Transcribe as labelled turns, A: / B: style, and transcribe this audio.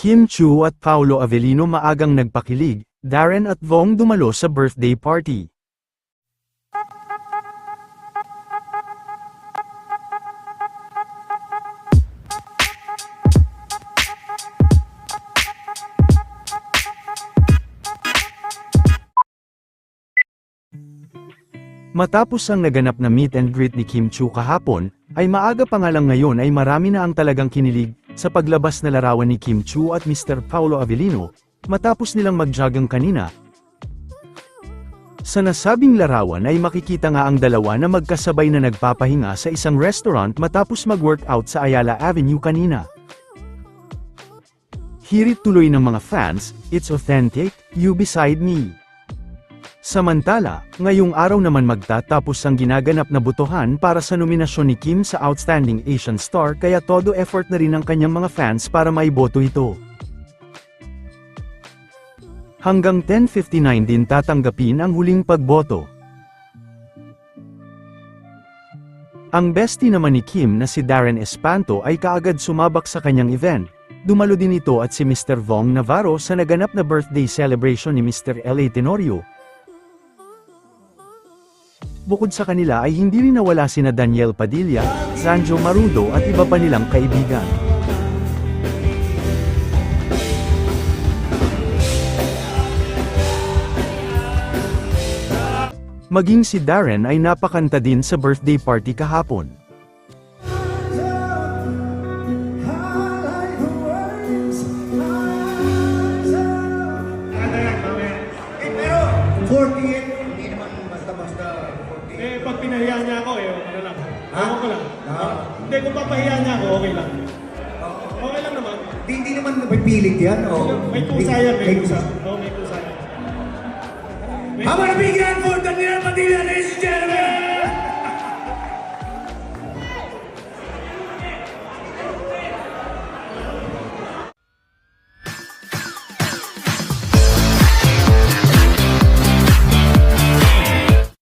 A: Kim Chu at Paolo Avellino maagang nagpakilig, Darren at Vong dumalo sa birthday party. Matapos ang naganap na meet and greet ni Kim Chu kahapon, ay maaga pa nga lang ngayon ay marami na ang talagang kinilig sa paglabas na larawan ni Kim Chu at Mr. Paolo Avellino, matapos nilang mag-jogging kanina. Sa nasabing larawan ay makikita nga ang dalawa na magkasabay na nagpapahinga sa isang restaurant matapos mag-workout sa Ayala Avenue kanina. Hirit tuloy ng mga fans, "It's authentic, you beside me." Samantala, ngayong araw naman magtatapos ang ginaganap na botohan para sa nominasyon ni Kim sa Outstanding Asian Star kaya todo effort na rin ang kanyang mga fans para maiboto ito. Hanggang 10:59 din tatanggapin ang huling pagboto. Ang bestie naman ni Kim na si Darren Espanto ay kaagad sumabak sa kanyang event. Dumalo din ito at si Mr. Vong Navarro sa naganap na birthday celebration ni Mr. L.A. Tenorio. Bukod sa kanila ay hindi rin nawala sina Daniel Padilla, Sanjo Marudo at iba pa nilang kaibigan. Maging si Darren ay napakanta din sa birthday party kahapon.
B: Pag pinahiya niya ako, ano lang. Ako ko lang. Hindi, kung papahiya niya ako, okay lang. Okay lang naman.
C: Hindi naman napipilit yan, o?
B: May kusa yan, may kusa. Oo, may kusa yan.
C: Habang nabigyan for Daniel Padilla, ladies and gentlemen!